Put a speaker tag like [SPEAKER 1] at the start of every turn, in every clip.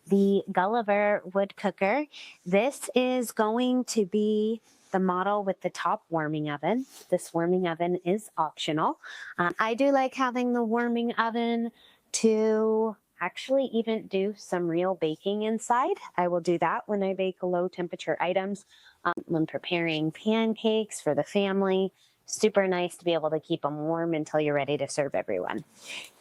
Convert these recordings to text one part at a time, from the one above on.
[SPEAKER 1] the Gulliver Wood Cooker. This is going to be the model with the top warming oven. This warming oven is optional. I do like having the warming oven to actually even do some real baking inside. I will do that when I bake low temperature items, when preparing pancakes for the family. Super nice to be able to keep them warm until you're ready to serve everyone.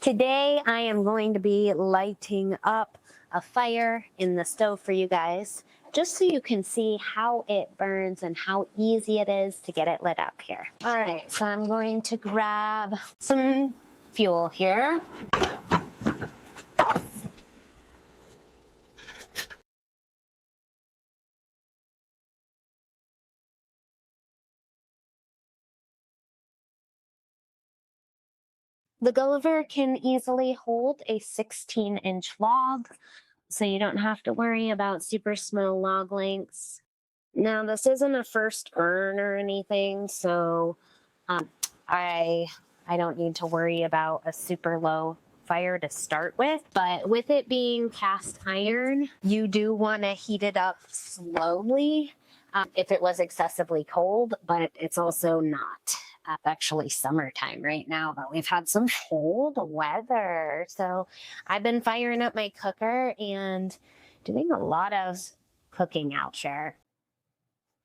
[SPEAKER 1] Today I am going to be lighting up a fire in the stove for you guys, just so you can see how it burns and how easy it is to get it lit up here. All right, so I'm going to grab some fuel here. The Gulliver can easily hold a 16-inch log, so you don't have to worry about super small log lengths. Now, this isn't a first burn or anything, so I don't need to worry about a super low fire to start with. But with it being cast iron, you do want to heat it up slowly if it was excessively cold, but it's also not. Actually summertime right now, but we've had some cold weather. So I've been firing up my cooker and doing a lot of cooking out there.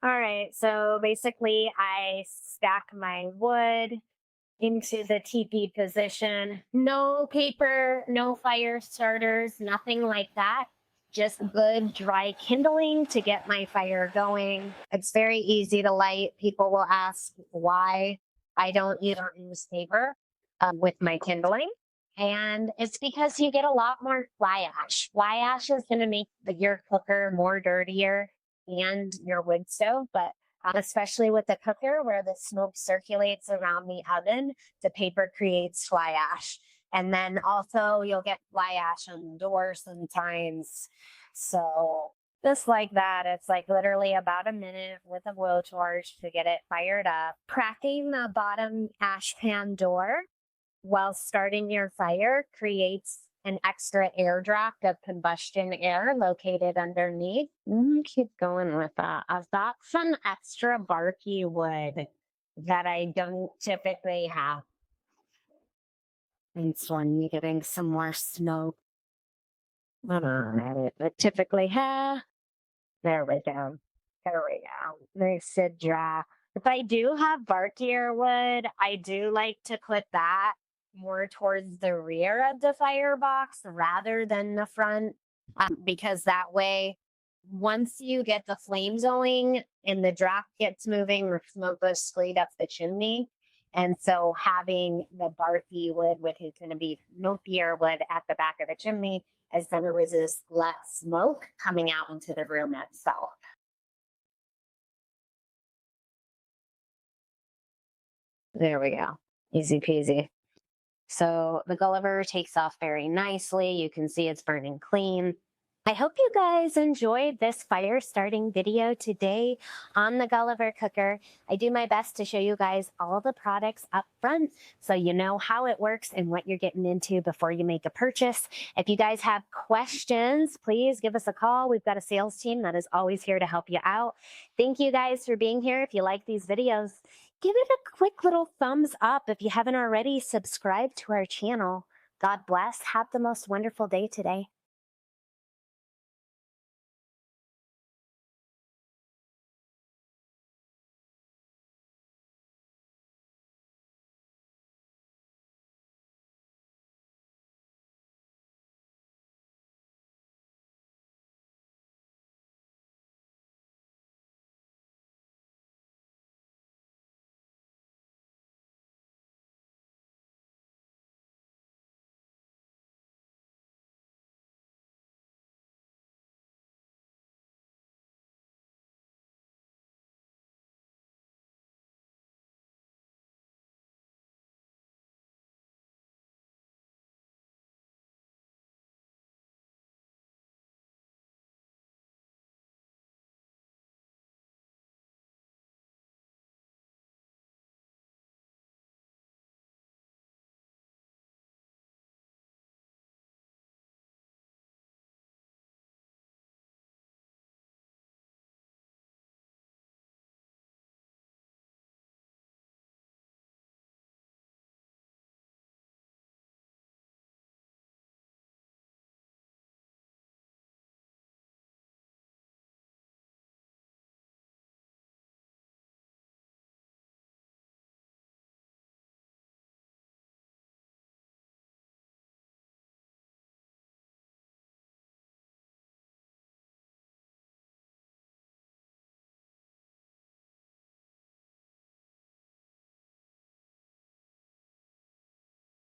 [SPEAKER 1] All right, so basically I stack my wood into the teepee position. No paper, no fire starters, nothing like that. Just good dry kindling to get my fire going. It's very easy to light. People will ask why I don't use paper with my kindling. And it's because you get a lot more fly ash. Fly ash is going to make your cooker more dirtier and your wood stove, but especially with the cooker where the smoke circulates around the oven, the paper creates fly ash. And then also you'll get fly ash on the door sometimes. So just like that, it's like literally about a minute with a blowtorch to get it fired up. Cracking the bottom ash pan door while starting your fire creates an extra air draft of combustion air located underneath. Keep going with that. I've got some extra barky wood that I don't typically have. And so I'm getting some more smoke. I typically have. There we go. There we go. Nice and dry. If I do have barkier wood, I do like to put that more towards the rear of the firebox rather than the front, because that way, once you get the flames going and the draft gets moving, the smoke goes straight up the chimney. And so having the barky wood, which is going to be smokier wood at the back of the chimney, is going to resist less smoke coming out into the room itself. There we go. Easy peasy. So the Gulliver takes off very nicely. You can see it's burning clean. I hope you guys enjoyed this fire starting video today on the Gulliver cooker. I do my best to show you guys all the products up front so you know how it works and what you're getting into before you make a purchase. If you guys have questions, please give us a call. We've got a sales team that is always here to help you out. Thank you guys for being here. If you like these videos, give it a quick little thumbs up. If you haven't already, subscribe to our channel. God bless. Have the most wonderful day today.